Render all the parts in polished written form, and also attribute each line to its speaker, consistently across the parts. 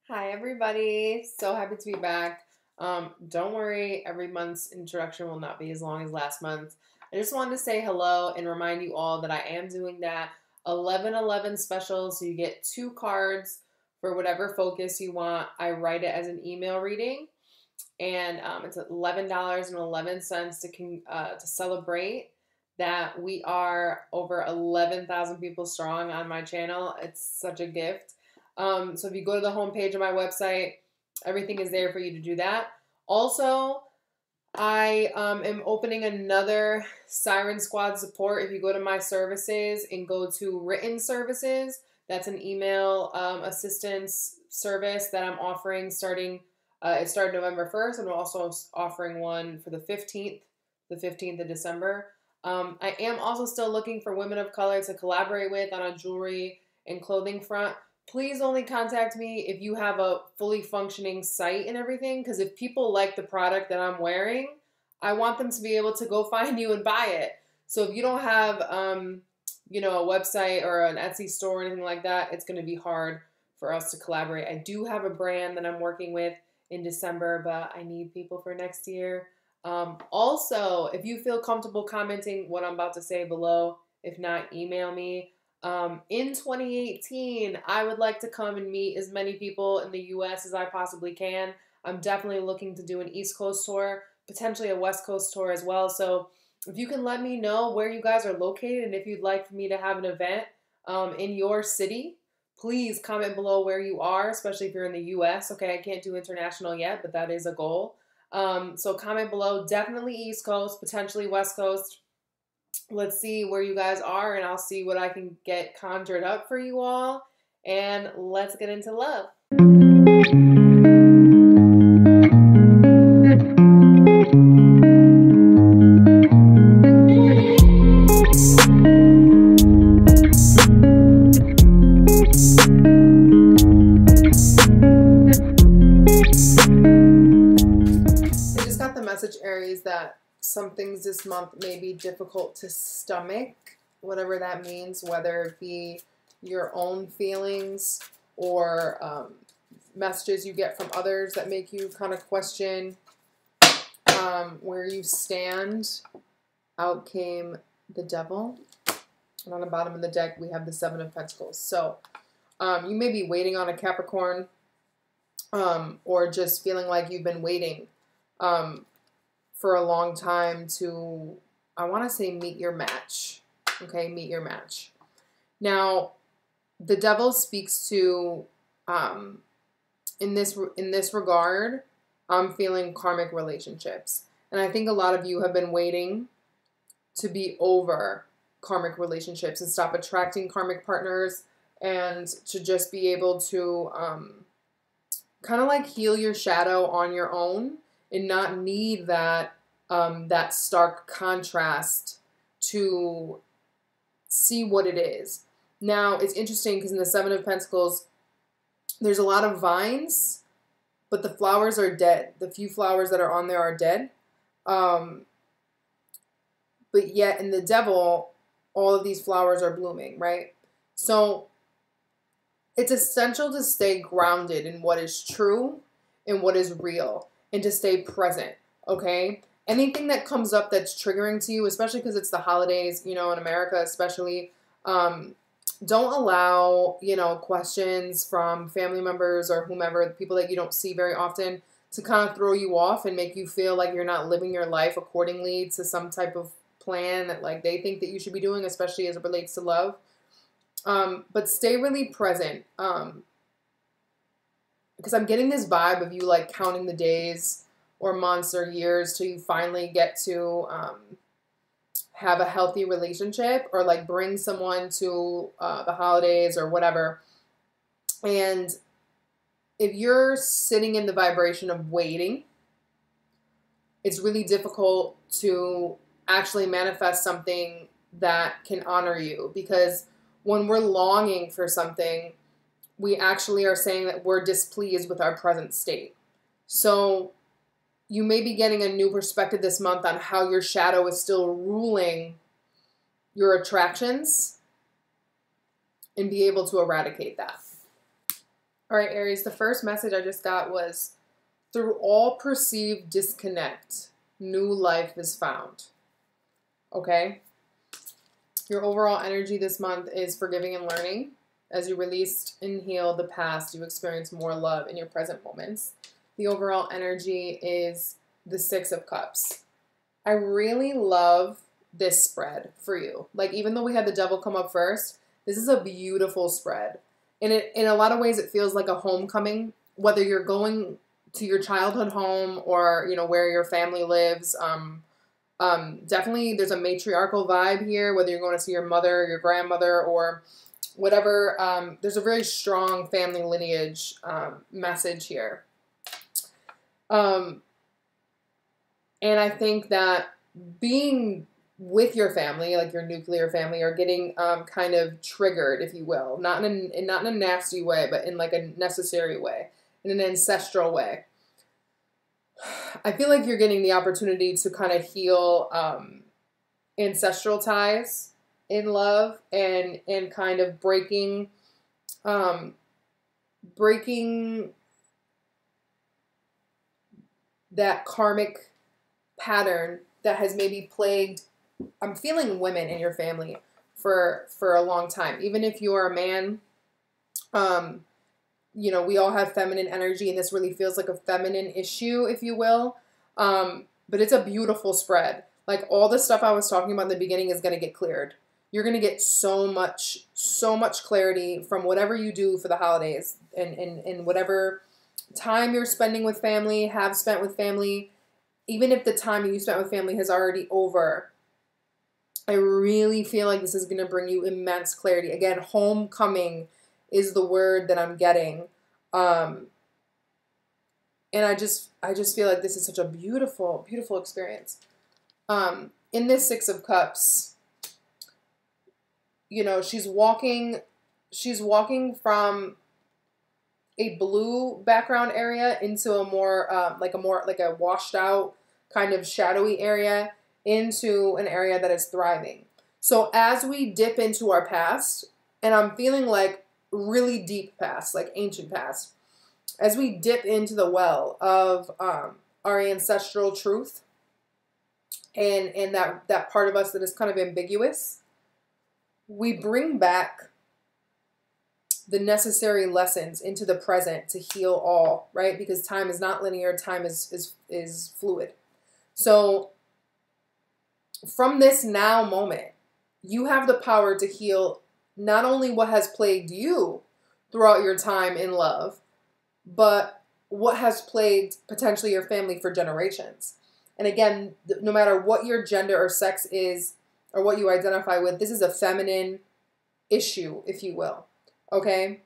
Speaker 1: Hi everybody, so happy to be back. Don't worry, every month's introduction will not be as long as last month. I just wanted to say hello and remind you all that I am doing that 11/11 special, so you get 2 cards for whatever focus you want. I write it as an email reading, and it's $11.11 to celebrate that we are over 11,000 people strong on my channel. It's such a gift. So if you go to the homepage of my website, everything is there for you to do that. Also, I am opening another Siren Squad support. If you go to my services and go to written services, that's an email assistance service that I'm offering starting. It started November 1st, and I'm also offering one for the 15th of December. I am also still looking for women of color to collaborate with on a jewelry and clothing front. Please only contact me if you have a fully functioning site and everything, because if people like the product that I'm wearing, I want them to be able to go find you and buy it. So if you don't have, a website or an Etsy store or anything like that, it's going to be hard for us to collaborate. I do have a brand that I'm working with in December, but I need people for next year. Also, if you feel comfortable commenting what I'm about to say below, if not, email me. In 2018, I would like to come and meet as many people in the US as I possibly can. I'm definitely looking to do an East Coast tour, potentially a West Coast tour as well. So if you can let me know where you guys are located and if you'd like for me to have an event in your city, please comment below where you are, especially if you're in the US. Okay, I can't do international yet, but that is a goal. So comment below, definitely East Coast, potentially West Coast. Let's see where you guys are, and I'll see what I can get conjured up for you all. And let's get into love. I just got the message, Aries, that some things this month may be difficult to stomach, whatever that means, whether it be your own feelings or messages you get from others that make you kind of question where you stand. Out came the Devil, and on the bottom of the deck we have the Seven of Pentacles. So you may be waiting on a Capricorn, or just feeling like you've been waiting for a long time to, I want to say, meet your match. Okay, meet your match. Now, the Devil speaks to, in this regard, I'm feeling karmic relationships. And I think a lot of you have been waiting to be over karmic relationships and stop attracting karmic partners and to just be able to kind of like heal your shadow on your own and not need that that stark contrast to see what it is. Now, it's interesting because in the Seven of Pentacles, there's a lot of vines, but the flowers are dead. The few flowers that are on there are dead. But yet in the Devil, all of these flowers are blooming, right? So it's essential to stay grounded in what is true and what is real and to stay present, okay? Anything that comes up that's triggering to you, especially because it's the holidays, in America especially, don't allow, questions from family members or whomever, people that you don't see very often, to kind of throw you off and make you feel like you're not living your life accordingly to some type of plan that like they think that you should be doing, especially as it relates to love. But stay really present, because I'm getting this vibe of you like counting the days or months or years till you finally get to have a healthy relationship or like bring someone to the holidays or whatever. And if you're sitting in the vibration of waiting, it's really difficult to actually manifest something that can honor you, because when we're longing for something, we actually are saying that we're displeased with our present state. So you may be getting a new perspective this month on how your shadow is still ruling your attractions and be able to eradicate that. All right, Aries, the first message I just got was, through all perceived disconnect, new life is found. Okay? Your overall energy this month is forgiving and learning. As you released and heal the past, you experience more love in your present moments. The overall energy is the Six of Cups. I really love this spread for you. Like, even though we had the Devil come up first, this is a beautiful spread. And in a lot of ways, it feels like a homecoming, whether you're going to your childhood home or, you know, where your family lives. Definitely there's a matriarchal vibe here, whether you're going to see your mother, your grandmother, or whatever. There's a very strong family lineage message here. And I think that being with your family, like your nuclear family, are getting kind of triggered, if you will. Not in a nasty way, but in like a necessary way, in an ancestral way. I feel like you're getting the opportunity to kind of heal ancestral ties in love and kind of breaking that karmic pattern that has maybe plagued, I'm feeling, women in your family for a long time. Even if you're a man, you know, we all have feminine energy, and this really feels like a feminine issue, if you will. But it's a beautiful spread. Like, all the stuff I was talking about in the beginning is going to get cleared. You're going to get so much clarity from whatever you do for the holidays and whatever time you're spending with family, have spent with family. Even if the time you spent with family has already over, I really feel like this is going to bring you immense clarity. Again, homecoming is the word that I'm getting. And I just feel like this is such a beautiful, beautiful experience. In this Six of Cups, you know, she's walking from a blue background area into a more like a washed out kind of shadowy area into an area that is thriving. So as we dip into our past, and I'm feeling like really deep past, like ancient past, as we dip into the well of our ancestral truth and that part of us that is kind of ambiguous, we bring back the necessary lessons into the present to heal all, right? Because time is not linear, time is fluid. So from this now moment, you have the power to heal not only what has plagued you throughout your time in love, but what has plagued potentially your family for generations. And again, no matter what your gender or sex is or what you identify with, this is a feminine issue, if you will. Okay?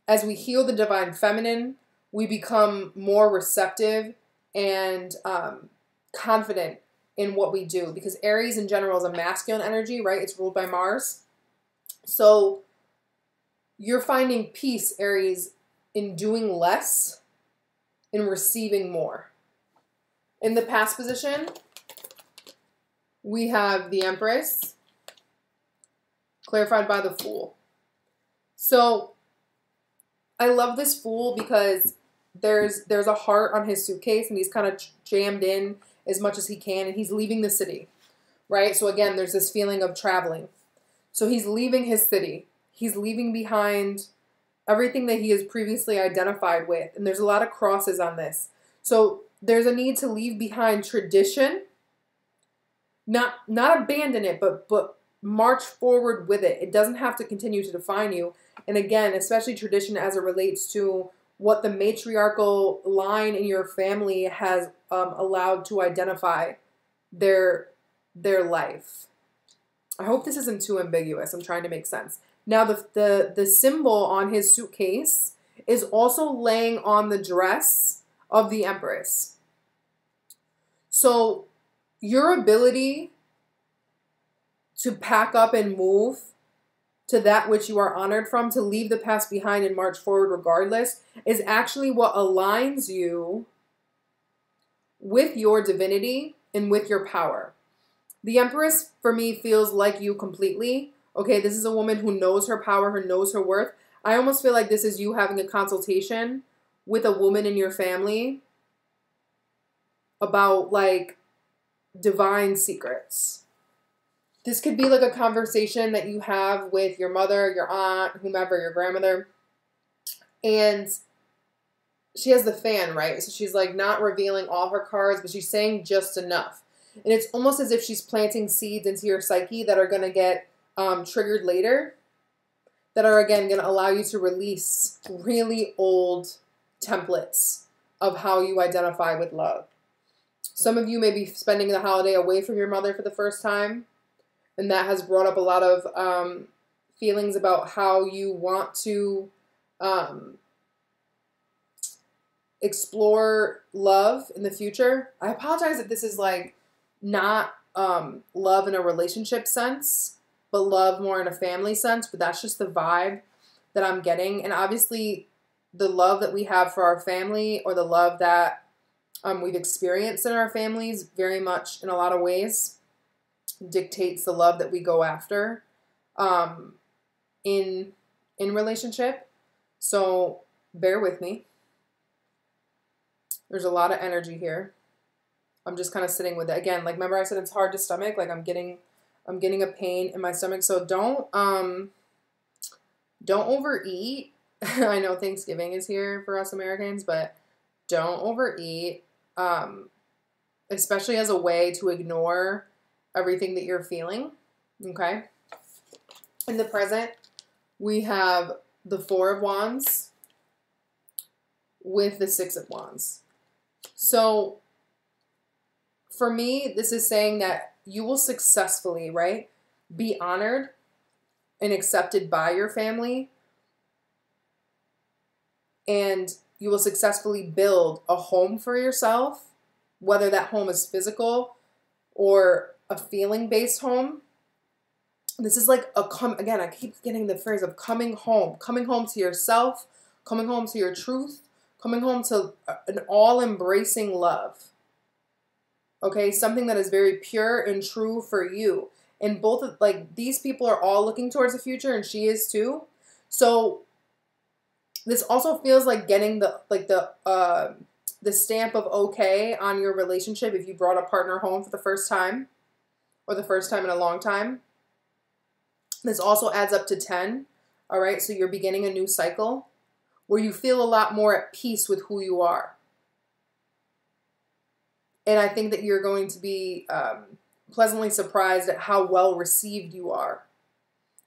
Speaker 1: As we heal the divine feminine, we become more receptive and confident in what we do. Because Aries in general is a masculine energy, right? It's ruled by Mars. So you're finding peace, Aries, in doing less, in receiving more. In the past position, we have the Empress, clarified by the Fool. So I love this Fool because there's a heart on his suitcase, and he's kind of jammed in as much as he can, and he's leaving the city, right? So again, there's this feeling of traveling. So he's leaving his city. He's leaving behind everything that he has previously identified with. And there's a lot of crosses on this. So there's a need to leave behind tradition, not abandon it, but march forward with it. It doesn't have to continue to define you. And again, especially tradition as it relates to what the matriarchal line in your family has allowed to identify their life. I hope this isn't too ambiguous. I'm trying to make sense. Now, the symbol on his suitcase is also laying on the dress of the Empress. So your ability to pack up and move to that which you are honored from, to leave the past behind and march forward regardless, is actually what aligns you with your divinity and with your power. The Empress, for me, feels like you completely. Okay, this is a woman who knows her power, who knows her worth. I almost feel like this is you having a consultation with a woman in your family about like divine secrets. This could be like a conversation that you have with your mother, your aunt, whomever, your grandmother. And she has the fan, right? So she's like not revealing all her cards, but she's saying just enough. And it's almost as if she's planting seeds into your psyche that are going to get triggered later, that are, again, going to allow you to release really old templates of how you identify with love. Some of you may be spending the holiday away from your mother for the first time, and that has brought up a lot of feelings about how you want to explore love in the future. I apologize if this is like not love in a relationship sense, but love more in a family sense, but that's just the vibe that I'm getting. And obviously the love that we have for our family, or the love that we've experienced in our families, very much in a lot of ways dictates the love that we go after in relationship. So bear with me. There's a lot of energy here. I'm just kind of sitting with it. Again, like, remember I said it's hard to stomach. Like, I'm getting a pain in my stomach. So don't overeat. I know Thanksgiving is here for us Americans, but don't overeat. Especially as a way to ignore everything that you're feeling. Okay? In the present, we have the Four of Wands with the Six of Wands. So for me, this is saying that you will successfully, right, be honored and accepted by your family, and you will successfully build a home for yourself, whether that home is physical or a feeling-based home. This is like again, I keep getting the phrase of coming home to yourself, coming home to your truth, coming home to an all-embracing love. Okay, something that is very pure and true for you. And both of, like, these people are all looking towards the future, and she is too. So this also feels like getting the stamp of okay on your relationship if you brought a partner home for the first time, or the first time in a long time. This also adds up to 10. All right, so you're beginning a new cycle where you feel a lot more at peace with who you are. And I think that you're going to be pleasantly surprised at how well received you are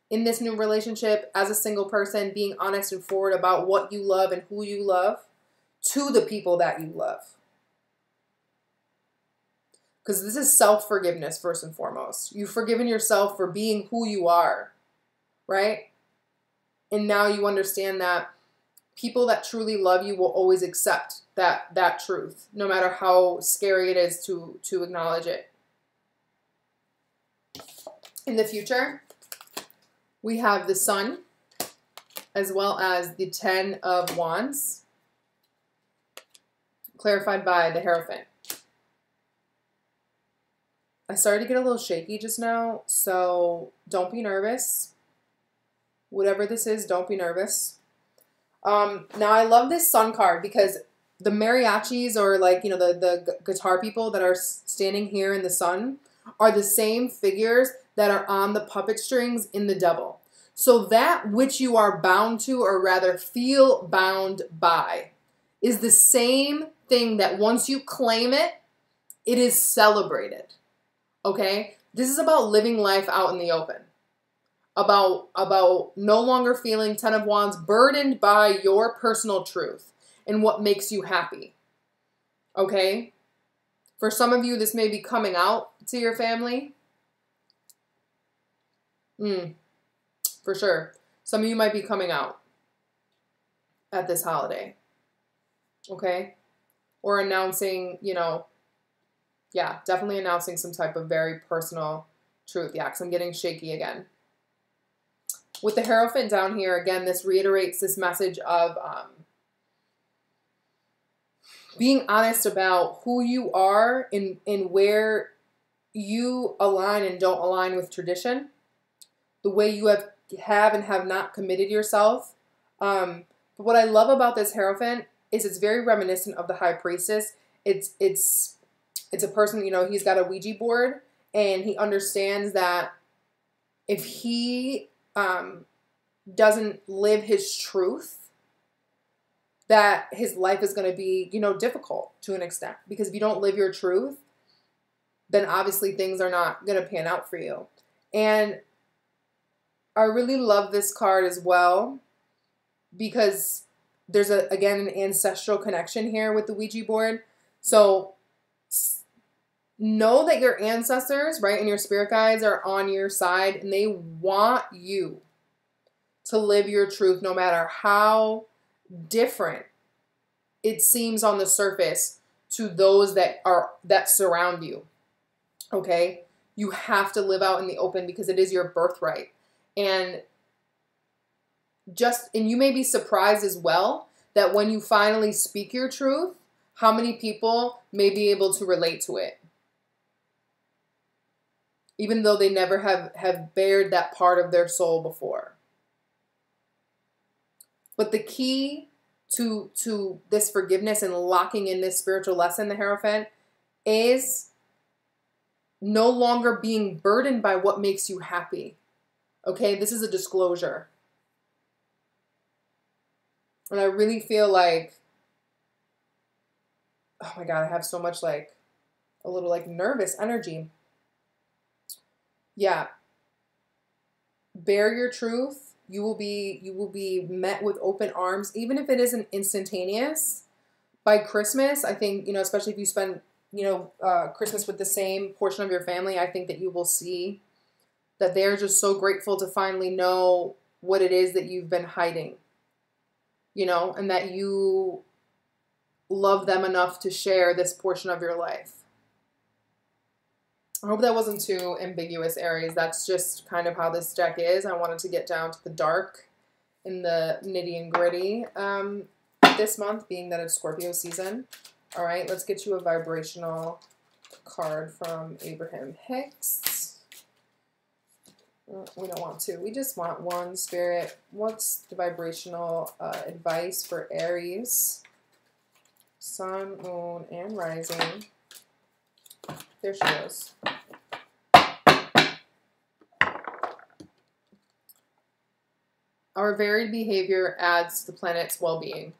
Speaker 1: in this new relationship as a single person, being honest and forward about what you love and who you love to the people that you love. Because this is self-forgiveness first and foremost. You've forgiven yourself for being who you are, right? And now you understand that people that truly love you will always accept that truth, no matter how scary it is to acknowledge it. In the future, we have the Sun, as well as the 10 of Wands, clarified by the Hierophant. I started to get a little shaky just now, so don't be nervous. Whatever this is, don't be nervous. Now, I love this Sun card because the mariachis, or like, you know, the guitar people that are standing here in the sun, are the same figures that are on the puppet strings in the Devil. So that which you are bound to, or rather feel bound by, is the same thing that once you claim it, it is celebrated. Okay? This is about living life out in the open. About no longer feeling 10 of Wands burdened by your personal truth and what makes you happy. Okay? For some of you, this may be coming out to your family. For sure. Some of you might be coming out at this holiday. Okay? Or announcing, you know, yeah, definitely announcing some type of very personal truth. Yeah, because I'm getting shaky again. With the Hierophant down here, again, this reiterates this message of being honest about who you are and where you align and don't align with tradition, the way you have and have not committed yourself But what I love about this Hierophant is it's very reminiscent of the High Priestess. It's a person, you know, he's got a Ouija board, and he understands that if he doesn't live his truth, that his life is going to be, you know, difficult to an extent. Because if you don't live your truth, then obviously things are not going to pan out for you. And I really love this card as well because there's, again, an ancestral connection here with the Ouija board. So know that your ancestors, right, and your spirit guides are on your side, and they want you to live your truth no matter how different it seems on the surface to those that surround you. Okay? You have to live out in the open because it is your birthright. And you may be surprised as well that when you finally speak your truth, how many people may be able to relate to it. Even though they never have bared that part of their soul before. But the key to this forgiveness and locking in this spiritual lesson, the Hierophant, is no longer being burdened by what makes you happy. Okay, this is a disclosure. And I really feel like, oh my God, I have so much like a little like nervous energy. Yeah. Bear your truth. You will be met with open arms, even if it isn't instantaneous. By Christmas, I think, you know, especially if you spend, you know, Christmas with the same portion of your family, I think that you will see that they're just so grateful to finally know what it is that you've been hiding, you know, and that you love them enough to share this portion of your life. I hope that wasn't too ambiguous, Aries. That's just kind of how this deck is. I wanted to get down to the dark and the nitty and gritty this month, being that it's Scorpio season. All right, let's get you a vibrational card from Abraham Hicks. We don't want two. We just want one, Spirit. What's the vibrational advice for Aries? Sun, Moon, and Rising. There she goes. Our varied behavior adds to the planet's well-being.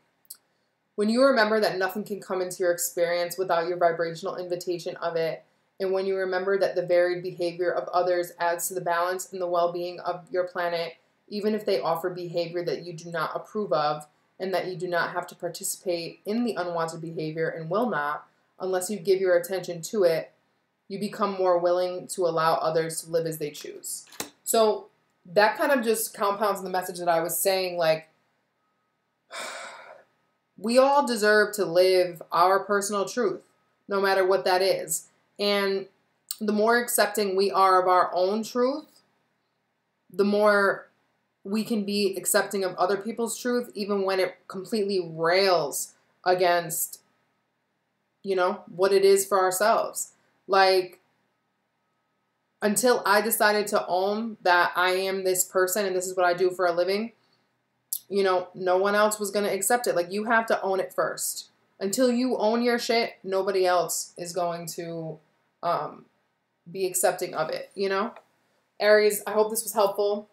Speaker 1: When you remember that nothing can come into your experience without your vibrational invitation of it, and when you remember that the varied behavior of others adds to the balance and the well-being of your planet, even if they offer behavior that you do not approve of, and that you do not have to participate in the unwanted behavior and will not, unless you give your attention to it, you become more willing to allow others to live as they choose. So that kind of just compounds the message that I was saying, like, we all deserve to live our personal truth, no matter what that is. And the more accepting we are of our own truth, the more we can be accepting of other people's truth, even when it completely rails against, you know, what it is for ourselves. Like, until I decided to own that I am this person and this is what I do for a living, you know, no one else was going to accept it. Like, you have to own it first. Until you own your shit, nobody else is going to be accepting of it, you know? Aries, I hope this was helpful.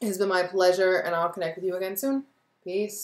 Speaker 1: It has been my pleasure, and I'll connect with you again soon. Peace.